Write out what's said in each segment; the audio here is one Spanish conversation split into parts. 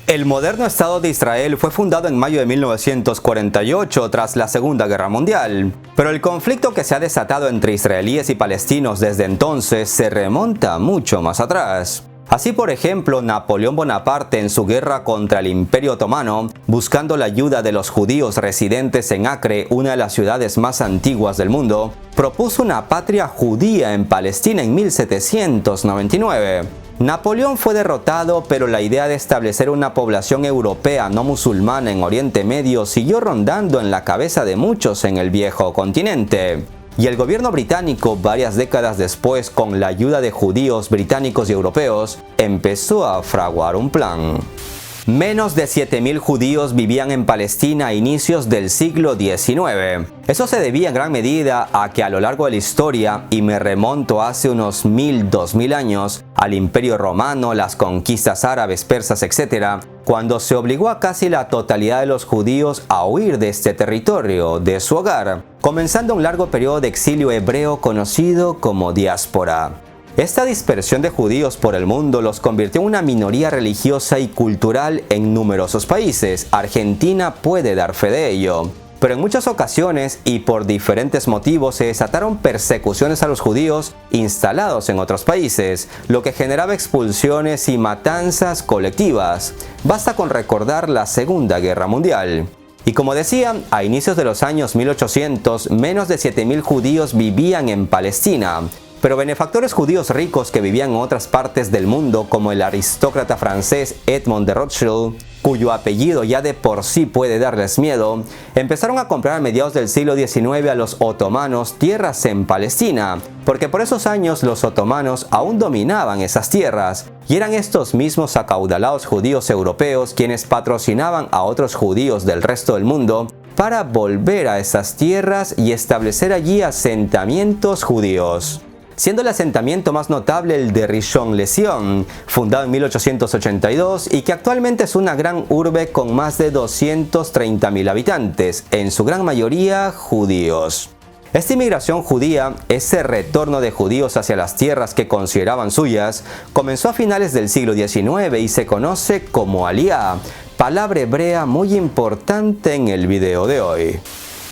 El moderno Estado de Israel fue fundado en mayo de 1948 tras la Segunda Guerra Mundial, pero el conflicto que se ha desatado entre israelíes y palestinos desde entonces se remonta mucho más atrás. Así, por ejemplo, Napoleón Bonaparte en su guerra contra el Imperio Otomano, buscando la ayuda de los judíos residentes en Acre, una de las ciudades más antiguas del mundo, propuso una patria judía en Palestina en 1799. Napoleón fue derrotado, pero la idea de establecer una población europea no musulmana en Oriente Medio siguió rondando en la cabeza de muchos en el viejo continente. Y el gobierno británico, varias décadas después, con la ayuda de judíos británicos y europeos, empezó a fraguar un plan. Menos de 7.000 judíos vivían en Palestina a inicios del siglo XIX. Eso se debía en gran medida a que a lo largo de la historia, y me remonto hace unos 1000-2000 años, al Imperio Romano, las conquistas árabes, persas, etc., cuando se obligó a casi la totalidad de los judíos a huir de este territorio, de su hogar, comenzando un largo periodo de exilio hebreo conocido como diáspora. Esta dispersión de judíos por el mundo los convirtió en una minoría religiosa y cultural en numerosos países. Argentina puede dar fe de ello. Pero en muchas ocasiones y por diferentes motivos se desataron persecuciones a los judíos instalados en otros países, lo que generaba expulsiones y matanzas colectivas. Basta con recordar la Segunda Guerra Mundial. Y como decía, a inicios de los años 1800, menos de 7.000 judíos vivían en Palestina. Pero benefactores judíos ricos que vivían en otras partes del mundo, como el aristócrata francés Edmond de Rothschild, cuyo apellido ya de por sí puede darles miedo, empezaron a comprar a mediados del siglo XIX a los otomanos tierras en Palestina, porque por esos años los otomanos aún dominaban esas tierras, y eran estos mismos acaudalados judíos europeos quienes patrocinaban a otros judíos del resto del mundo para volver a esas tierras y establecer allí asentamientos judíos, siendo el asentamiento más notable el de Rishon LeZion, fundado en 1882 y que actualmente es una gran urbe con más de 230.000 habitantes, en su gran mayoría judíos. Esta inmigración judía, ese retorno de judíos hacia las tierras que consideraban suyas, comenzó a finales del siglo XIX y se conoce como Aliyá, palabra hebrea muy importante en el video de hoy.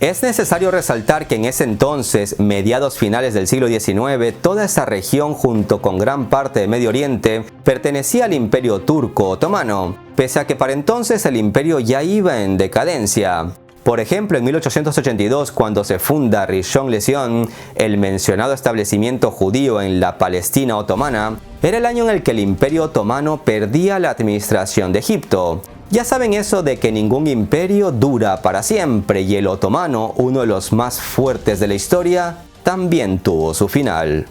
Es necesario resaltar que en ese entonces, mediados finales del siglo XIX, toda esa región junto con gran parte de Medio Oriente pertenecía al Imperio Turco Otomano, pese a que para entonces el imperio ya iba en decadencia. Por ejemplo, en 1882, cuando se funda Rishon LeZion, el mencionado establecimiento judío en la Palestina otomana, era el año en el que el Imperio Otomano perdía la administración de Egipto. Ya saben eso de que ningún imperio dura para siempre, y el otomano, uno de los más fuertes de la historia, también tuvo su final.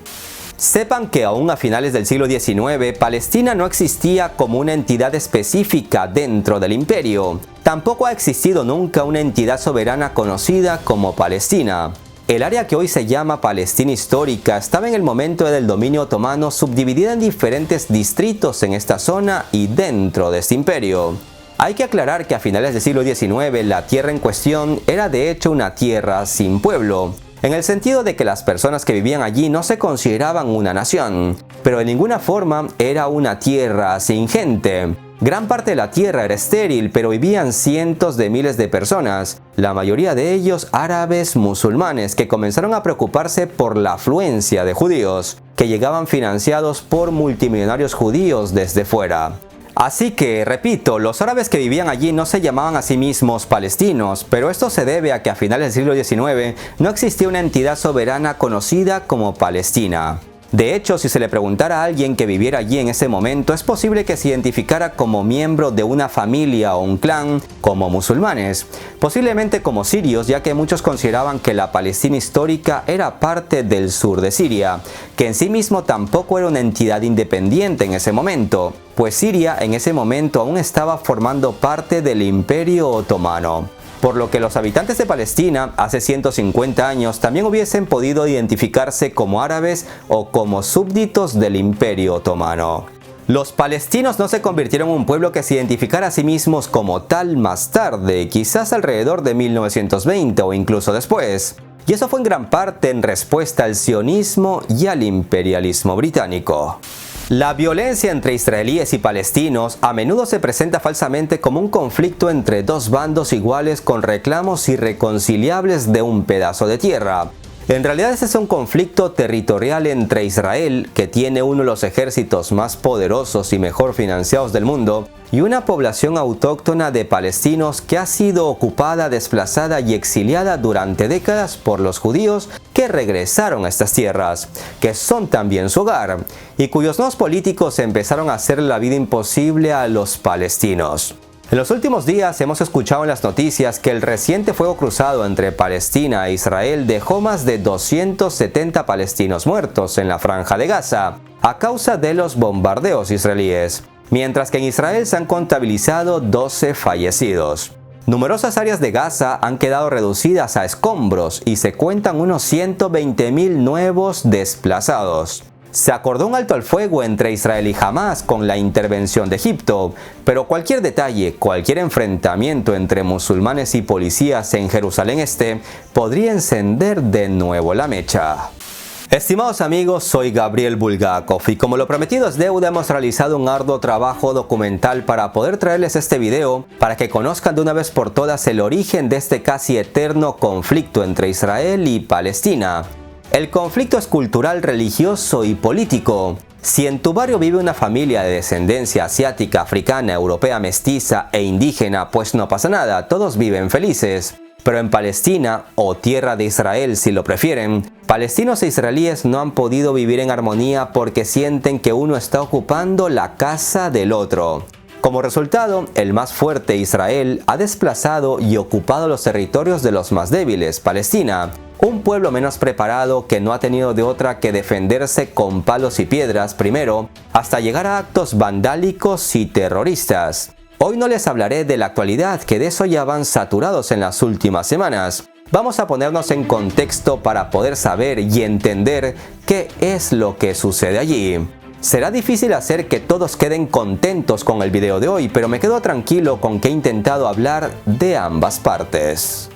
Sepan que aún a finales del siglo XIX, Palestina no existía como una entidad específica dentro del imperio. Tampoco ha existido nunca una entidad soberana conocida como Palestina. El área que hoy se llama Palestina histórica estaba en el momento del dominio otomano subdividida en diferentes distritos en esta zona y dentro de este imperio. Hay que aclarar que a finales del siglo XIX la tierra en cuestión era de hecho una tierra sin pueblo, en el sentido de que las personas que vivían allí no se consideraban una nación, pero de ninguna forma era una tierra sin gente. Gran parte de la tierra era estéril, pero vivían cientos de miles de personas, la mayoría de ellos árabes musulmanes, que comenzaron a preocuparse por la afluencia de judíos, que llegaban financiados por multimillonarios judíos desde fuera. Así que, repito, los árabes que vivían allí no se llamaban a sí mismos palestinos, pero esto se debe a que a finales del siglo XIX no existía una entidad soberana conocida como Palestina. De hecho, si se le preguntara a alguien que viviera allí en ese momento, es posible que se identificara como miembro de una familia o un clan, como musulmanes, posiblemente como sirios, ya que muchos consideraban que la Palestina histórica era parte del sur de Siria, que en sí mismo tampoco era una entidad independiente en ese momento, pues Siria en ese momento aún estaba formando parte del Imperio Otomano. Por lo que los habitantes de Palestina hace 150 años también hubiesen podido identificarse como árabes o como súbditos del Imperio Otomano. Los palestinos no se convirtieron en un pueblo que se identificara a sí mismos como tal más tarde, quizás alrededor de 1920 o incluso después. Y eso fue en gran parte en respuesta al sionismo y al imperialismo británico. La violencia entre israelíes y palestinos a menudo se presenta falsamente como un conflicto entre dos bandos iguales con reclamos irreconciliables de un pedazo de tierra. En realidad este es un conflicto territorial entre Israel, que tiene uno de los ejércitos más poderosos y mejor financiados del mundo, y una población autóctona de palestinos que ha sido ocupada, desplazada y exiliada durante décadas por los judíos que regresaron a estas tierras, que son también su hogar, y cuyos nuevos políticos empezaron a hacer la vida imposible a los palestinos. En los últimos días hemos escuchado en las noticias que el reciente fuego cruzado entre Palestina e Israel dejó más de 270 palestinos muertos en la Franja de Gaza a causa de los bombardeos israelíes, mientras que en Israel se han contabilizado 12 fallecidos. Numerosas áreas de Gaza han quedado reducidas a escombros y se cuentan unos 120.000 nuevos desplazados. Se acordó un alto al fuego entre Israel y Hamás con la intervención de Egipto, pero cualquier detalle, cualquier enfrentamiento entre musulmanes y policías en Jerusalén Este podría encender de nuevo la mecha. Estimados amigos, soy Gabriel Bulgakov y como lo prometido es deuda, hemos realizado un arduo trabajo documental para poder traerles este video para que conozcan de una vez por todas el origen de este casi eterno conflicto entre Israel y Palestina. El conflicto es cultural, religioso y político. Si en tu barrio vive una familia de descendencia asiática, africana, europea, mestiza e indígena, pues no pasa nada, todos viven felices. Pero en Palestina, o tierra de Israel si lo prefieren, palestinos e israelíes no han podido vivir en armonía porque sienten que uno está ocupando la casa del otro. Como resultado, el más fuerte, Israel, ha desplazado y ocupado los territorios de los más débiles, Palestina, un pueblo menos preparado que no ha tenido de otra que defenderse con palos y piedras primero, hasta llegar a actos vandálicos y terroristas. Hoy no les hablaré de la actualidad, que de eso ya van saturados en las últimas semanas. Vamos a ponernos en contexto para poder saber y entender qué es lo que sucede allí. Será difícil hacer que todos queden contentos con el video de hoy, pero me quedo tranquilo con que he intentado hablar de ambas partes.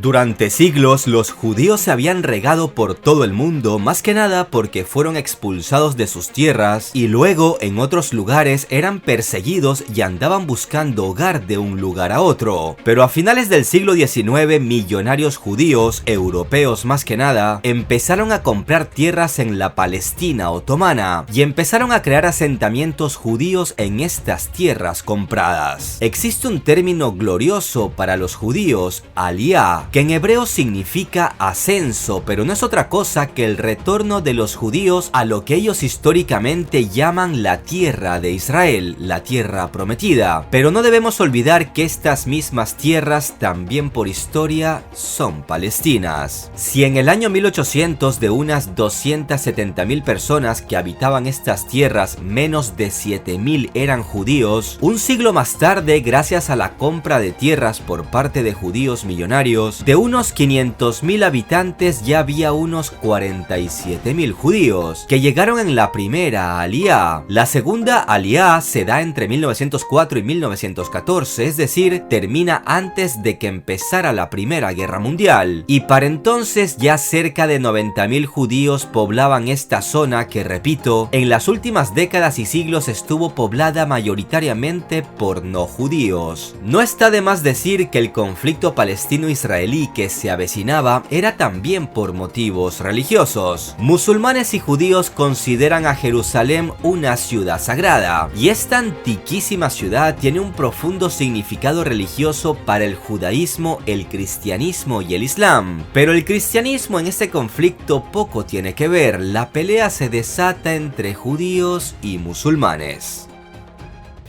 Durante siglos, los judíos se habían regado por todo el mundo, más que nada porque fueron expulsados de sus tierras y luego en otros lugares eran perseguidos y andaban buscando hogar de un lugar a otro. Pero a finales del siglo XIX, millonarios judíos, europeos más que nada, empezaron a comprar tierras en la Palestina otomana y empezaron a crear asentamientos judíos en estas tierras compradas. Existe un término glorioso para los judíos, aliyá, que en hebreo significa ascenso, pero no es otra cosa que el retorno de los judíos a lo que ellos históricamente llaman la tierra de Israel, la tierra prometida. Pero no debemos olvidar que estas mismas tierras también por historia son palestinas. Si en el año 1800 de unas 270.000 personas que habitaban estas tierras, menos de 7.000 eran judíos, un siglo más tarde, gracias a la compra de tierras por parte de judíos millonarios, de unos 500.000 habitantes ya había unos 47.000 judíos, que llegaron en la primera aliyá. La segunda aliyá se da entre 1904 y 1914, es decir, termina antes de que empezara la Primera Guerra Mundial. Y para entonces ya cerca de 90.000 judíos poblaban esta zona que, repito, en las últimas décadas y siglos estuvo poblada mayoritariamente por no judíos. No está de más decir que el conflicto palestino-israelí que se avecinaba era también por motivos religiosos. Musulmanes y judíos consideran a Jerusalén una ciudad sagrada, y esta antiquísima ciudad tiene un profundo significado religioso para el judaísmo, el cristianismo y el islam. Pero el cristianismo en este conflicto poco tiene que ver, la pelea se desata entre judíos y musulmanes.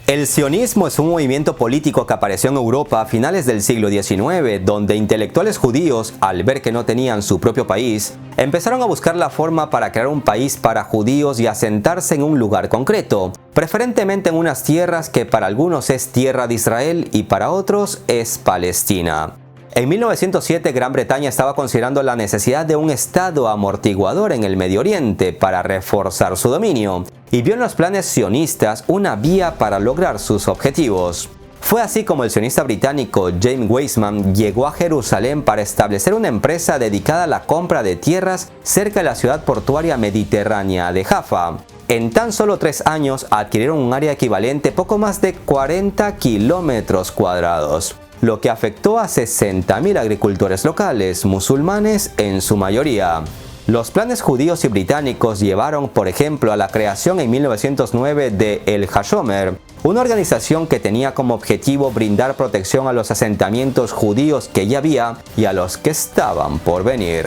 El sionismo es un movimiento político que apareció en Europa a finales del siglo XIX, donde intelectuales judíos, al ver que no tenían su propio país, empezaron a buscar la forma para crear un país para judíos y asentarse en un lugar concreto, preferentemente en unas tierras que para algunos es tierra de Israel y para otros es Palestina. En 1907, Gran Bretaña estaba considerando la necesidad de un estado amortiguador en el Medio Oriente para reforzar su dominio, y vio en los planes sionistas una vía para lograr sus objetivos. Fue así como el sionista británico James Weissman llegó a Jerusalén para establecer una empresa dedicada a la compra de tierras cerca de la ciudad portuaria mediterránea de Jaffa. En tan solo 3 años adquirieron un área equivalente poco más de 40 kilómetros cuadrados, lo que afectó a 60.000 agricultores locales, musulmanes en su mayoría. Los planes judíos y británicos llevaron, por ejemplo, a la creación en 1909 de El Hashomer, una organización que tenía como objetivo brindar protección a los asentamientos judíos que ya había y a los que estaban por venir.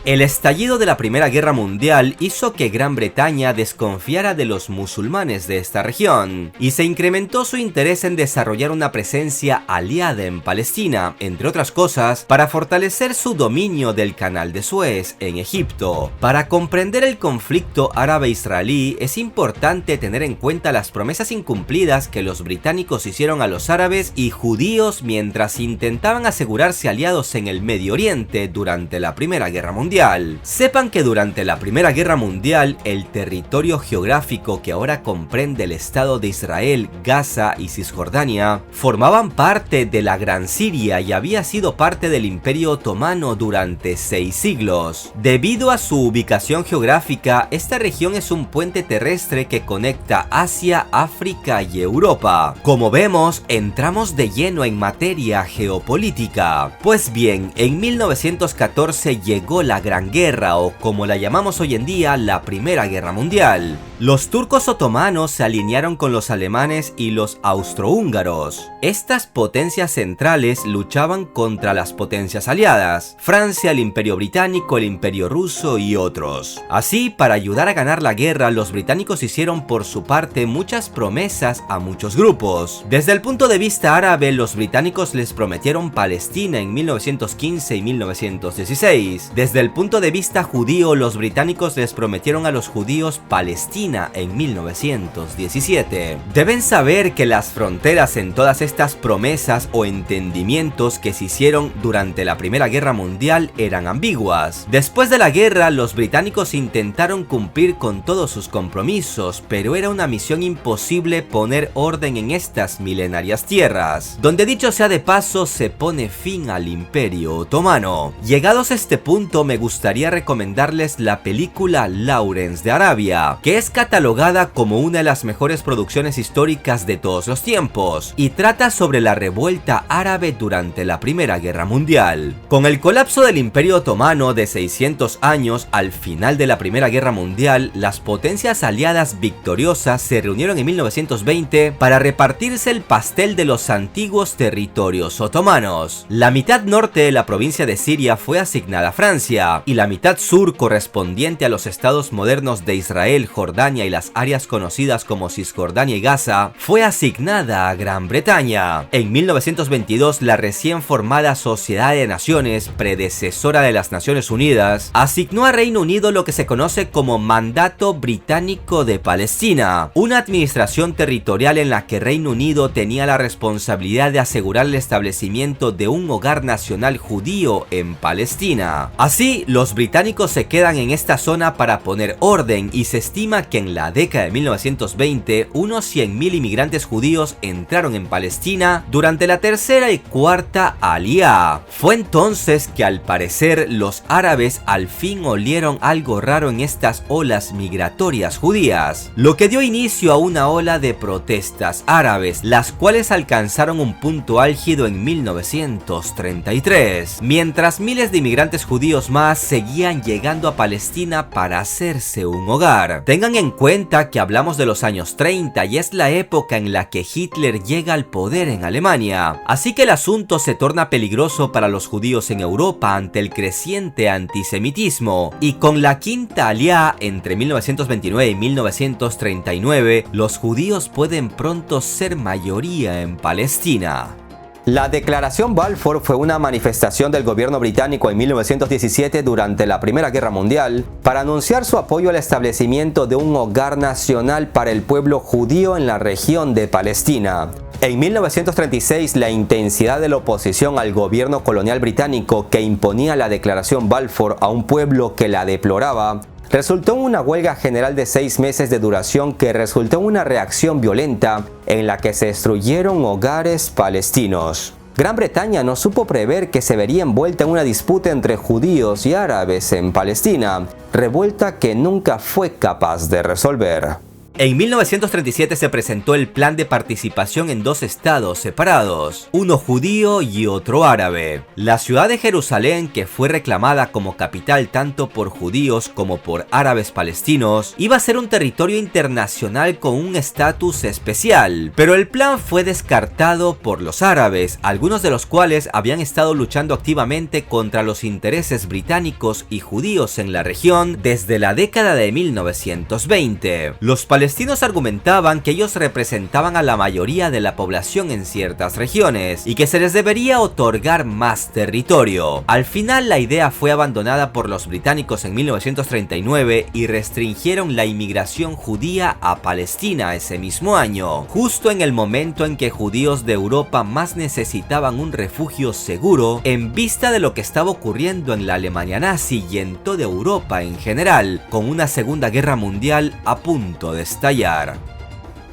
El estallido de la Primera Guerra Mundial hizo que Gran Bretaña desconfiara de los musulmanes de esta región, y se incrementó su interés en desarrollar una presencia aliada en Palestina, entre otras cosas, para fortalecer su dominio del Canal de Suez en Egipto. Para comprender el conflicto árabe-israelí es importante tener en cuenta las promesas incumplidas que los británicos hicieron a los árabes y judíos mientras intentaban asegurarse aliados en el Medio Oriente durante la Primera Guerra Mundial. Sepan que durante la Primera Guerra Mundial, el territorio geográfico que ahora comprende el Estado de Israel, Gaza y Cisjordania, formaban parte de la Gran Siria y había sido parte del Imperio Otomano durante 6 siglos. Debido a su ubicación geográfica, esta región es un puente terrestre que conecta Asia, África y Europa. Como vemos, entramos de lleno en materia geopolítica. Pues bien, en 1914 llegó la Gran Guerra, o como la llamamos hoy en día, la Primera Guerra Mundial. Los turcos otomanos se alinearon con los alemanes y los austrohúngaros. Estas potencias centrales luchaban contra las potencias aliadas, Francia, el Imperio Británico, el Imperio Ruso y otros. Así, para ayudar a ganar la guerra, los británicos hicieron por su parte muchas promesas a muchos grupos. Desde el punto de vista árabe, los británicos les prometieron Palestina en 1915 y 1916. Desde el punto de vista judío, los británicos les prometieron a los judíos Palestina en 1917. Deben saber que las fronteras en todas estas promesas o entendimientos que se hicieron durante la Primera Guerra Mundial eran ambiguas. Después de la guerra, los británicos intentaron cumplir con todos sus compromisos, pero era una misión imposible poner orden en estas milenarias tierras, donde dicho sea de paso, se pone fin al Imperio Otomano. Llegados a este punto, me gustaría recomendarles la película Lawrence de Arabia, que es catalogada como una de las mejores producciones históricas de todos los tiempos, y trata sobre la revuelta árabe durante la Primera Guerra Mundial. Con el colapso del Imperio Otomano de 600 años al final de la Primera Guerra Mundial, las potencias aliadas victoriosas se reunieron en 1920 para repartirse el pastel de los antiguos territorios otomanos. La mitad norte de la provincia de Siria fue asignada a Francia, y la mitad sur, correspondiente a los estados modernos de Israel, Jordania y las áreas conocidas como Cisjordania y Gaza, fue asignada a Gran Bretaña. En 1922, la recién formada Sociedad de Naciones, predecesora de las Naciones Unidas, asignó a Reino Unido lo que se conoce como Mandato Británico de Palestina, una administración territorial en la que Reino Unido tenía la responsabilidad de asegurar el establecimiento de un hogar nacional judío en Palestina. Así, los británicos se quedan en esta zona para poner orden, y se estima que en la década de 1920 unos 100.000 inmigrantes judíos entraron en Palestina durante la tercera y cuarta aliyá. Fue entonces que al parecer los árabes al fin olieron algo raro en estas olas migratorias judías, lo que dio inicio a una ola de protestas árabes, las cuales alcanzaron un punto álgido en 1933, mientras miles de inmigrantes judíos más seguían llegando a Palestina para hacerse un hogar. Tengan en cuenta que hablamos de los años 30 y es la época en la que Hitler llega al poder en Alemania, así que el asunto se torna peligroso para los judíos en Europa ante el creciente antisemitismo, y con la quinta aliyá entre 1929 y 1939, los judíos pueden pronto ser mayoría en Palestina. La Declaración Balfour fue una manifestación del gobierno británico en 1917 durante la Primera Guerra Mundial para anunciar su apoyo al establecimiento de un hogar nacional para el pueblo judío en la región de Palestina. En 1936, la intensidad de la oposición al gobierno colonial británico que imponía la Declaración Balfour a un pueblo que la deploraba resultó en una huelga general de 6 meses de duración que resultó en una reacción violenta en la que se destruyeron hogares palestinos. Gran Bretaña no supo prever que se vería envuelta en una disputa entre judíos y árabes en Palestina, revuelta que nunca fue capaz de resolver. En 1937 se presentó el plan de participación en dos estados separados, uno judío y otro árabe. La ciudad de Jerusalén, que fue reclamada como capital tanto por judíos como por árabes palestinos, iba a ser un territorio internacional con un estatus especial, pero el plan fue descartado por los árabes, algunos de los cuales habían estado luchando activamente contra los intereses británicos y judíos en la región desde la década de 1920. Los palestinos argumentaban que ellos representaban a la mayoría de la población en ciertas regiones y que se les debería otorgar más territorio. Al final la idea fue abandonada por los británicos en 1939 y restringieron la inmigración judía a Palestina ese mismo año, justo en el momento en que judíos de Europa más necesitaban un refugio seguro en vista de lo que estaba ocurriendo en la Alemania nazi y en toda Europa en general, con una Segunda Guerra Mundial a punto de estallar.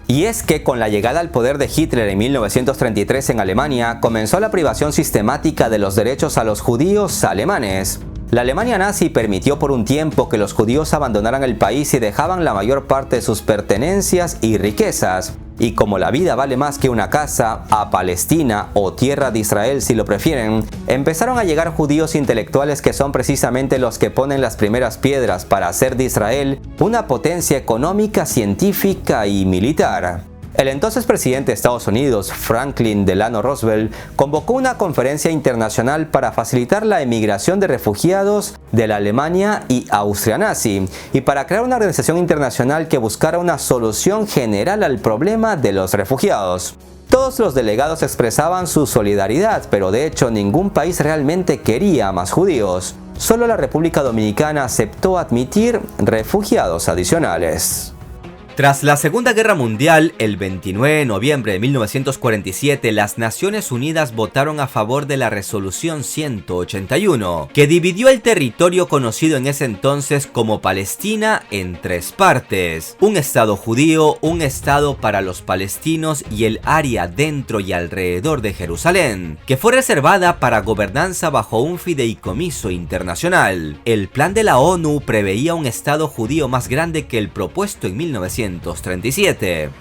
Y es que con la llegada al poder de Hitler en 1933 en Alemania, comenzó la privación sistemática de los derechos a los judíos alemanes. La Alemania nazi permitió por un tiempo que los judíos abandonaran el país y dejaban la mayor parte de sus pertenencias y riquezas. Y como la vida vale más que una casa, a Palestina o tierra de Israel si lo prefieren, empezaron a llegar judíos intelectuales que son precisamente los que ponen las primeras piedras para hacer de Israel una potencia económica, científica y militar. El entonces presidente de Estados Unidos, Franklin Delano Roosevelt, convocó una conferencia internacional para facilitar la emigración de refugiados de la Alemania y Austria nazi, y para crear una organización internacional que buscara una solución general al problema de los refugiados. Todos los delegados expresaban su solidaridad, pero de hecho ningún país realmente quería más judíos. Solo la República Dominicana aceptó admitir refugiados adicionales. Tras la Segunda Guerra Mundial, el 29 de noviembre de 1947, las Naciones Unidas votaron a favor de la Resolución 181, que dividió el territorio conocido en ese entonces como Palestina en tres partes: un estado judío, un estado para los palestinos y el área dentro y alrededor de Jerusalén, que fue reservada para gobernanza bajo un fideicomiso internacional. El plan de la ONU preveía un estado judío más grande que el propuesto en 1937,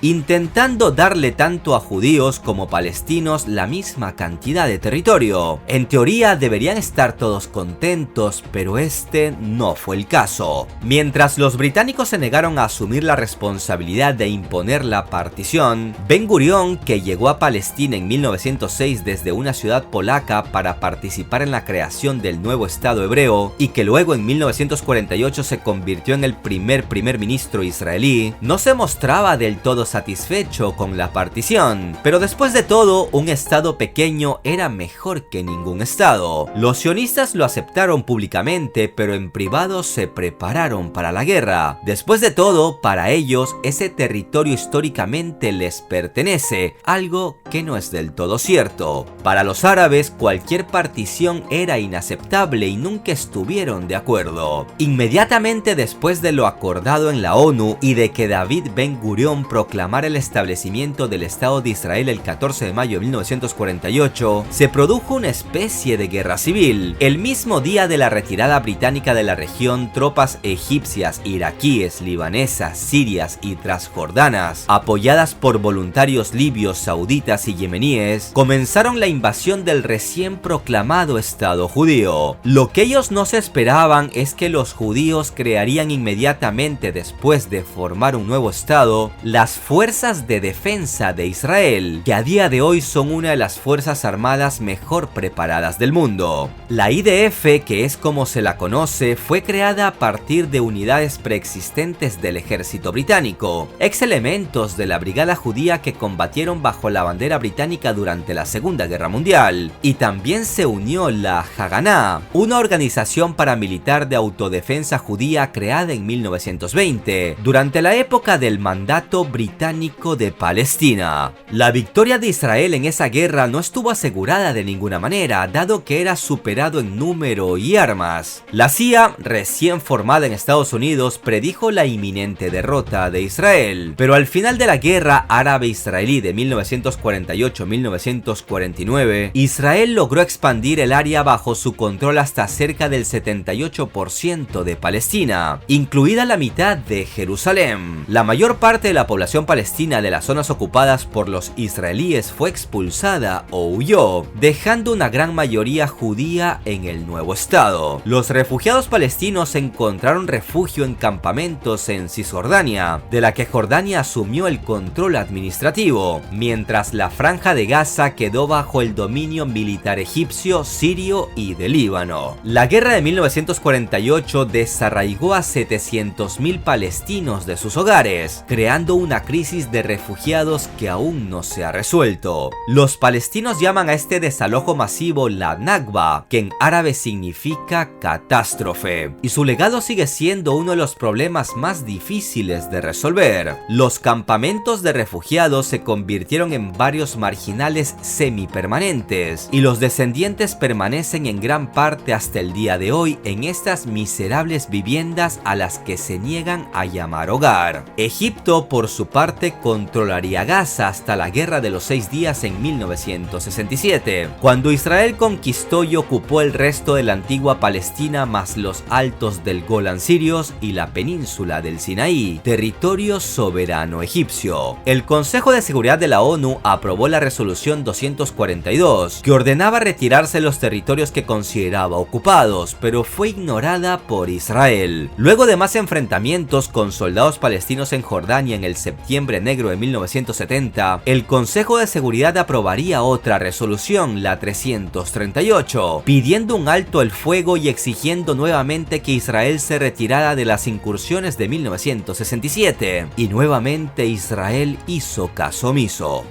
intentando darle tanto a judíos como palestinos la misma cantidad de territorio. En teoría deberían estar todos contentos, pero este no fue el caso. Mientras los británicos se negaron a asumir la responsabilidad de imponer la partición, Ben Gurión, que llegó a Palestina en 1906 desde una ciudad polaca para participar en la creación del nuevo Estado hebreo y que luego en 1948 se convirtió en el primer ministro israelí, no se mostraba del todo satisfecho con la partición, pero después de todo, un estado pequeño era mejor que ningún estado. Los sionistas lo aceptaron públicamente, pero en privado se prepararon para la guerra. Después de todo, para ellos, ese territorio históricamente les pertenece, algo que no es del todo cierto. Para los árabes, cualquier partición era inaceptable y nunca estuvieron de acuerdo. Inmediatamente después de lo acordado en la ONU y de que David Ben Gurión proclamara el establecimiento del Estado de Israel el 14 de mayo de 1948, se produjo una especie de guerra civil. El mismo día de la retirada británica de la región, tropas egipcias, iraquíes, libanesas, sirias y transjordanas, apoyadas por voluntarios libios, sauditas y yemeníes, comenzaron la invasión del recién proclamado Estado judío. Lo que ellos no se esperaban es que los judíos crearían inmediatamente después de formar un nuevo estado, las Fuerzas de Defensa de Israel, que a día de hoy son una de las fuerzas armadas mejor preparadas del mundo. La IDF, que es como se la conoce, fue creada a partir de unidades preexistentes del ejército británico, ex elementos de la brigada judía que combatieron bajo la bandera británica durante la Segunda Guerra Mundial, y también se unió la Haganá, una organización paramilitar de autodefensa judía creada en 1920, durante la época época del mandato británico de Palestina. La victoria de Israel en esa guerra no estuvo asegurada de ninguna manera, dado que era superado en número y armas. La CIA, recién formada en Estados Unidos, predijo la inminente derrota de Israel, pero al final de la guerra árabe-israelí de 1948-1949, Israel logró expandir el área bajo su control hasta cerca del 78% de Palestina, incluida la mitad de Jerusalén. La mayor parte de la población palestina de las zonas ocupadas por los israelíes fue expulsada o huyó, dejando una gran mayoría judía en el nuevo estado. Los refugiados palestinos encontraron refugio en campamentos en Cisjordania, de la que Jordania asumió el control administrativo, mientras la Franja de Gaza quedó bajo el dominio militar egipcio, sirio y de Líbano. La guerra de 1948 desarraigó a 700.000 palestinos de sus hogares, creando una crisis de refugiados que aún no se ha resuelto. Los palestinos llaman a este desalojo masivo la Nakba, que en árabe significa catástrofe, y su legado sigue siendo uno de los problemas más difíciles de resolver. Los campamentos de refugiados se convirtieron en barrios marginales semipermanentes, y los descendientes permanecen en gran parte hasta el día de hoy en estas miserables viviendas a las que se niegan a llamar hogar. Egipto, por su parte, controlaría Gaza hasta la Guerra de los 6 días en 1967, cuando Israel conquistó y ocupó el resto de la antigua Palestina más los altos del Golán sirios y la península del Sinaí, territorio soberano egipcio. El Consejo de Seguridad de la ONU aprobó la resolución 242, que ordenaba retirarse los territorios que consideraba ocupados, pero fue ignorada por Israel. Luego de más enfrentamientos con soldados palestinos en Jordania en el Septiembre Negro de 1970, el Consejo de Seguridad aprobaría otra resolución, la 338, pidiendo un alto el fuego y exigiendo nuevamente que Israel se retirara de las incursiones de 1967, y nuevamente Israel hizo caso omiso.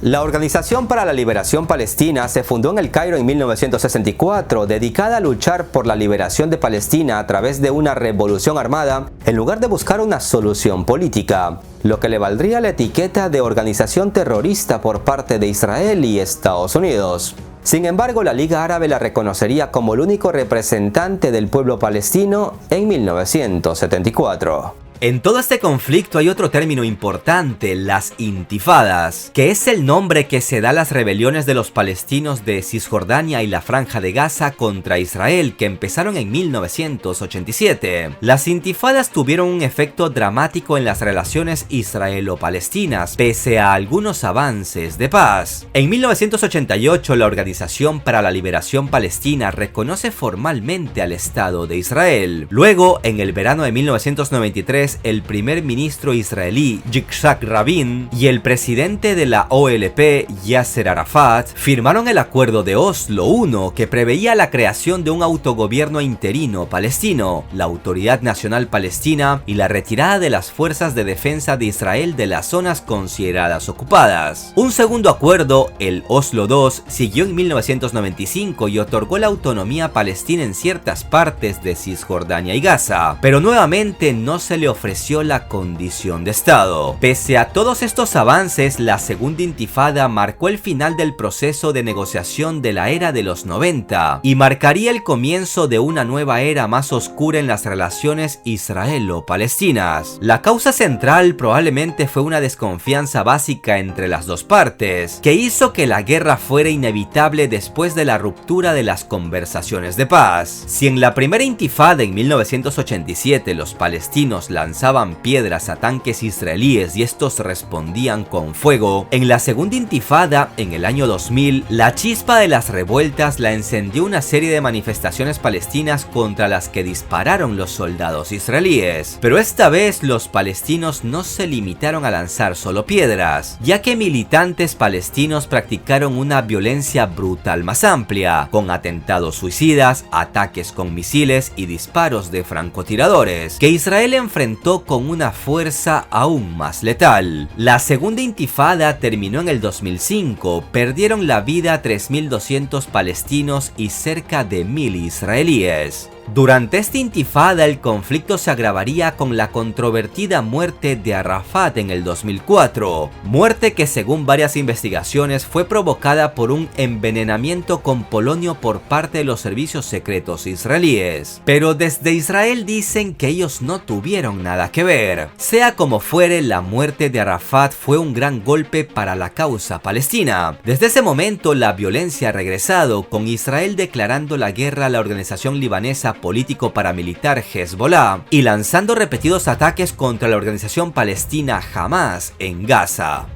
La Organización para la Liberación Palestina se fundó en El Cairo en 1964, dedicada a luchar por la liberación de Palestina a través de una revolución armada, en lugar de buscar una solución política, lo que le valdría la etiqueta de organización terrorista por parte de Israel y Estados Unidos. Sin embargo, la Liga Árabe la reconocería como el único representante del pueblo palestino en 1974. En todo este conflicto hay otro término importante, las intifadas, que es el nombre que se da a las rebeliones de los palestinos de Cisjordania y la Franja de Gaza contra Israel, que empezaron en 1987. Las intifadas tuvieron un efecto dramático en las relaciones israelo-palestinas, pese a algunos avances de paz. En 1988, la Organización para la Liberación Palestina reconoce formalmente al Estado de Israel. Luego, en el verano de 1993, el primer ministro israelí Yitzhak Rabin y el presidente de la OLP Yasser Arafat firmaron el Acuerdo de Oslo I, que preveía la creación de un autogobierno interino palestino, la Autoridad Nacional Palestina y la retirada de las fuerzas de defensa de Israel de las zonas consideradas ocupadas. Un segundo acuerdo, el Oslo II, siguió en 1995 y otorgó la autonomía palestina en ciertas partes de Cisjordania y Gaza, pero nuevamente no se le ofreció la condición de Estado. Pese a todos estos avances, la segunda intifada marcó el final del proceso de negociación de la era de los 90 y marcaría el comienzo de una nueva era más oscura en las relaciones israelo-palestinas. La causa central probablemente fue una desconfianza básica entre las dos partes, que hizo que la guerra fuera inevitable después de la ruptura de las conversaciones de paz. Si en la primera intifada en 1987 los palestinos lanzaban piedras a tanques israelíes y estos respondían con fuego, en la segunda intifada, en el año 2000, la chispa de las revueltas la encendió una serie de manifestaciones palestinas contra las que dispararon los soldados israelíes. Pero esta vez los palestinos no se limitaron a lanzar solo piedras, ya que militantes palestinos practicaron una violencia brutal más amplia, con atentados suicidas, ataques con misiles y disparos de francotiradores, que Israel enfrentó con una fuerza aún más letal. La segunda intifada terminó en el 2005, perdieron la vida 3.200 palestinos y cerca de 1.000 israelíes. Durante esta intifada el conflicto se agravaría con la controvertida muerte de Arafat en el 2004, muerte que según varias investigaciones fue provocada por un envenenamiento con polonio por parte de los servicios secretos israelíes. Pero desde Israel dicen que ellos no tuvieron nada que ver. Sea como fuere, la muerte de Arafat fue un gran golpe para la causa palestina. Desde ese momento la violencia ha regresado, con Israel declarando la guerra a la organización libanesa político-paramilitar Hezbollah y lanzando repetidos ataques contra la organización palestina Hamas en Gaza.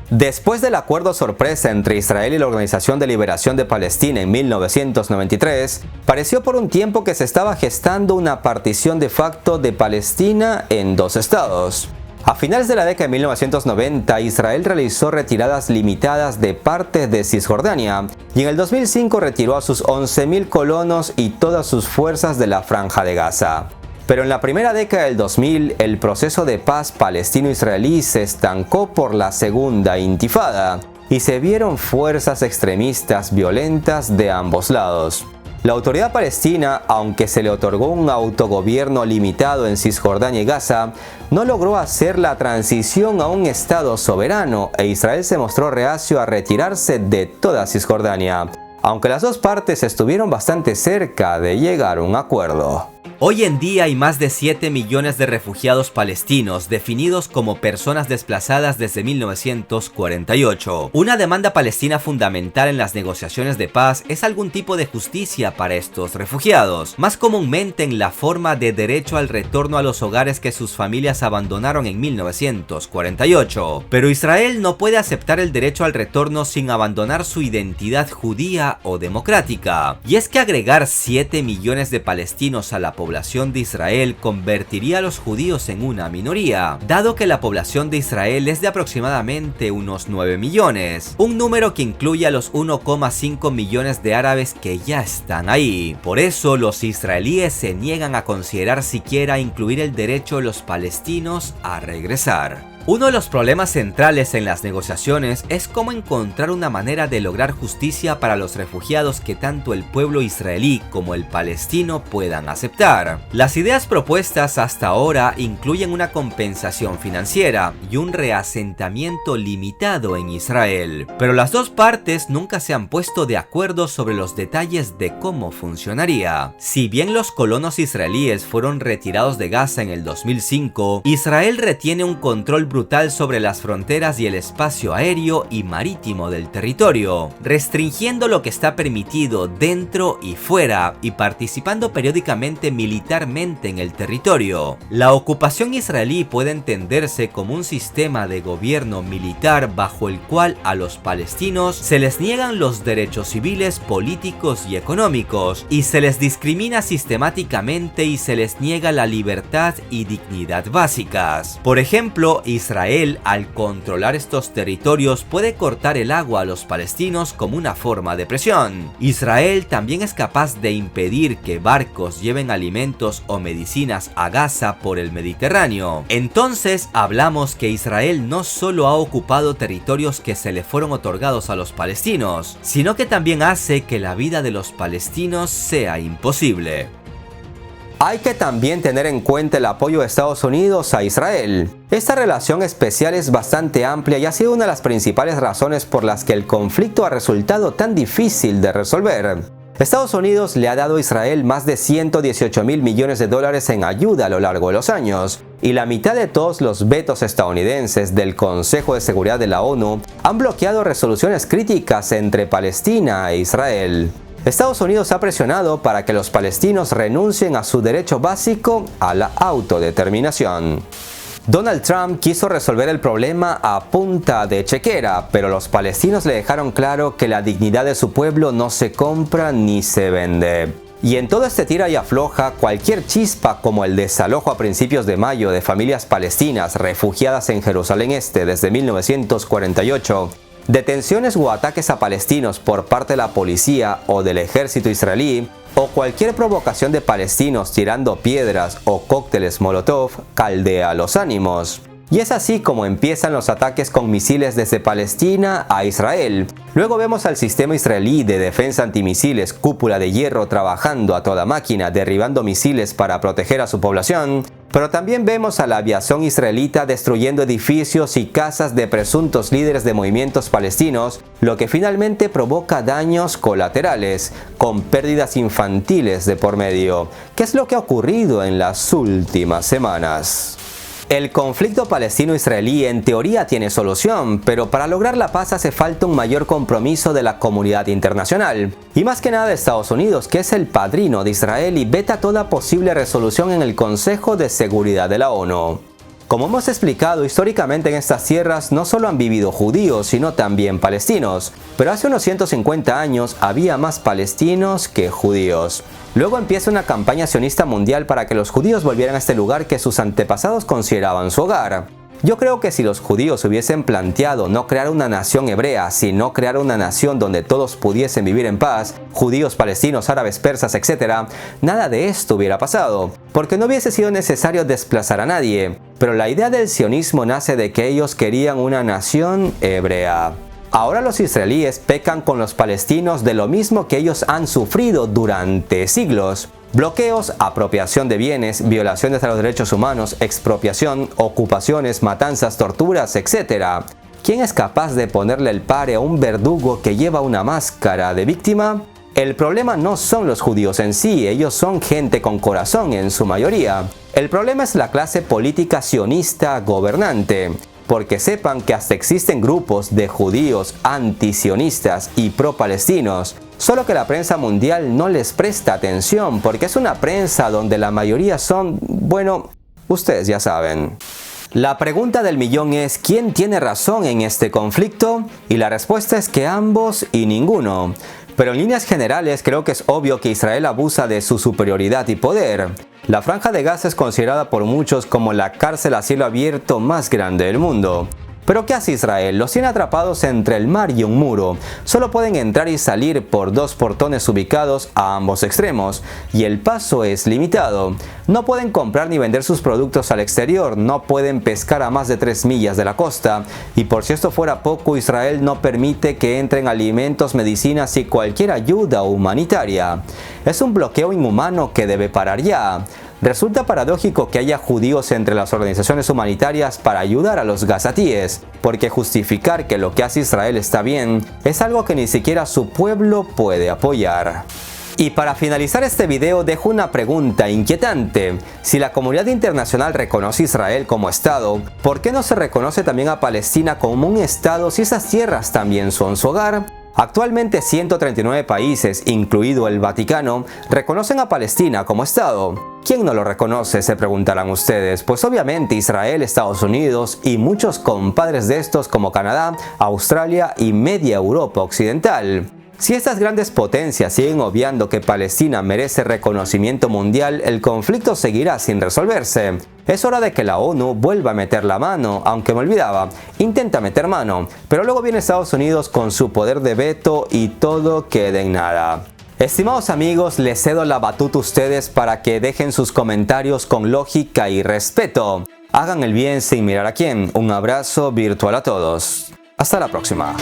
Después del acuerdo sorpresa entre Israel y la Organización de Liberación de Palestina en 1993, pareció por un tiempo que se estaba gestando una partición de facto de Palestina en dos estados. A finales de la década de 1990, Israel realizó retiradas limitadas de partes de Cisjordania y en el 2005 retiró a sus 11.000 colonos y todas sus fuerzas de la Franja de Gaza. Pero en la primera década del 2000, el proceso de paz palestino-israelí se estancó por la segunda intifada y se vieron fuerzas extremistas violentas de ambos lados. La autoridad palestina, aunque se le otorgó un autogobierno limitado en Cisjordania y Gaza, no logró hacer la transición a un Estado soberano e Israel se mostró reacio a retirarse de toda Cisjordania, aunque las dos partes estuvieron bastante cerca de llegar a un acuerdo. Hoy en día hay más de 7 millones de refugiados palestinos definidos como personas desplazadas desde 1948. Una demanda palestina fundamental en las negociaciones de paz es algún tipo de justicia para estos refugiados, más comúnmente en la forma de derecho al retorno a los hogares que sus familias abandonaron en 1948. Pero Israel no puede aceptar el derecho al retorno sin abandonar su identidad judía o democrática. Y es que agregar 7 millones de palestinos a la población de Israel convertiría a los judíos en una minoría, dado que la población de Israel es de aproximadamente unos 9 millones, un número que incluye a los 1,5 millones de árabes que ya están ahí. Por eso los israelíes se niegan a considerar siquiera incluir el derecho de los palestinos a regresar. Uno de los problemas centrales en las negociaciones es cómo encontrar una manera de lograr justicia para los refugiados que tanto el pueblo israelí como el palestino puedan aceptar. Las ideas propuestas hasta ahora incluyen una compensación financiera y un reasentamiento limitado en Israel, pero las dos partes nunca se han puesto de acuerdo sobre los detalles de cómo funcionaría. Si bien los colonos israelíes fueron retirados de Gaza en el 2005, Israel retiene un control brutal sobre las fronteras y el espacio aéreo y marítimo del territorio, restringiendo lo que está permitido dentro y fuera y participando periódicamente militarmente en el territorio. La ocupación israelí puede entenderse como un sistema de gobierno militar bajo el cual a los palestinos se les niegan los derechos civiles, políticos y económicos, y se les discrimina sistemáticamente y se les niega la libertad y dignidad básicas. Por ejemplo, Israel, al controlar estos territorios, puede cortar el agua a los palestinos como una forma de presión. Israel también es capaz de impedir que barcos lleven alimentos o medicinas a Gaza por el Mediterráneo. Entonces, hablamos que Israel no solo ha ocupado territorios que se le fueron otorgados a los palestinos, sino que también hace que la vida de los palestinos sea imposible. Hay que también tener en cuenta el apoyo de Estados Unidos a Israel. Esta relación especial es bastante amplia y ha sido una de las principales razones por las que el conflicto ha resultado tan difícil de resolver. Estados Unidos le ha dado a Israel más de 118.000 millones de dólares en ayuda a lo largo de los años, y la mitad de todos los vetos estadounidenses del Consejo de Seguridad de la ONU han bloqueado resoluciones críticas entre Palestina e Israel. Estados Unidos ha presionado para que los palestinos renuncien a su derecho básico a la autodeterminación. Donald Trump quiso resolver el problema a punta de chequera, pero los palestinos le dejaron claro que la dignidad de su pueblo no se compra ni se vende. Y en todo este tira y afloja, cualquier chispa como el desalojo a principios de mayo de familias palestinas refugiadas en Jerusalén Este desde 1948, detenciones o ataques a palestinos por parte de la policía o del ejército israelí, o cualquier provocación de palestinos tirando piedras o cócteles molotov, caldea los ánimos. Y es así como empiezan los ataques con misiles desde Palestina a Israel. Luego vemos al sistema israelí de defensa antimisiles Cúpula de Hierro trabajando a toda máquina, derribando misiles para proteger a su población. Pero también vemos a la aviación israelita destruyendo edificios y casas de presuntos líderes de movimientos palestinos, lo que finalmente provoca daños colaterales, con pérdidas infantiles de por medio. ¿Qué es lo que ha ocurrido en las últimas semanas? El conflicto palestino-israelí en teoría tiene solución, pero para lograr la paz hace falta un mayor compromiso de la comunidad internacional. Y más que nada de Estados Unidos, que es el padrino de Israel y veta toda posible resolución en el Consejo de Seguridad de la ONU. Como hemos explicado, históricamente en estas tierras no solo han vivido judíos, sino también palestinos. Pero hace unos 150 años había más palestinos que judíos. Luego empieza una campaña sionista mundial para que los judíos volvieran a este lugar que sus antepasados consideraban su hogar. Yo creo que si los judíos hubiesen planteado no crear una nación hebrea, sino crear una nación donde todos pudiesen vivir en paz, judíos, palestinos, árabes, persas, etc., nada de esto hubiera pasado, porque no hubiese sido necesario desplazar a nadie. Pero la idea del sionismo nace de que ellos querían una nación hebrea. Ahora los israelíes pecan con los palestinos de lo mismo que ellos han sufrido durante siglos. Bloqueos, apropiación de bienes, violaciones a los derechos humanos, expropiación, ocupaciones, matanzas, torturas, etc. ¿Quién es capaz de ponerle el pare a un verdugo que lleva una máscara de víctima? El problema no son los judíos en sí, ellos son gente con corazón en su mayoría. El problema es la clase política sionista gobernante. Porque sepan que hasta existen grupos de judíos antisionistas y pro-palestinos, solo que la prensa mundial no les presta atención porque es una prensa donde la mayoría son, bueno, ustedes ya saben. La pregunta del millón es, ¿quién tiene razón en este conflicto? Y la respuesta es que ambos y ninguno. Pero en líneas generales creo que es obvio que Israel abusa de su superioridad y poder. La Franja de Gaza es considerada por muchos como la cárcel a cielo abierto más grande del mundo. ¿Pero qué hace Israel? Los tiene atrapados entre el mar y un muro. Solo pueden entrar y salir por dos portones ubicados a ambos extremos, y el paso es limitado. No pueden comprar ni vender sus productos al exterior, no pueden pescar a más de 3 millas de la costa, y por si esto fuera poco, Israel no permite que entren alimentos, medicinas y cualquier ayuda humanitaria. Es un bloqueo inhumano que debe parar ya. Resulta paradójico que haya judíos entre las organizaciones humanitarias para ayudar a los gazatíes, porque justificar que lo que hace Israel está bien es algo que ni siquiera su pueblo puede apoyar. Y para finalizar este video dejo una pregunta inquietante. Si la comunidad internacional reconoce a Israel como Estado, ¿por qué no se reconoce también a Palestina como un Estado si esas tierras también son su hogar? Actualmente 139 países, incluido el Vaticano, reconocen a Palestina como Estado. ¿Quién no lo reconoce?, se preguntarán ustedes. Pues obviamente Israel, Estados Unidos y muchos compadres de estos como Canadá, Australia y media Europa occidental. Si estas grandes potencias siguen obviando que Palestina merece reconocimiento mundial, el conflicto seguirá sin resolverse. Es hora de que la ONU vuelva a meter la mano, aunque me olvidaba, intenta meter mano, pero luego viene Estados Unidos con su poder de veto y todo queda en nada. Estimados amigos, les cedo la batuta a ustedes para que dejen sus comentarios con lógica y respeto. Hagan el bien sin mirar a quién. Un abrazo virtual a todos. Hasta la próxima.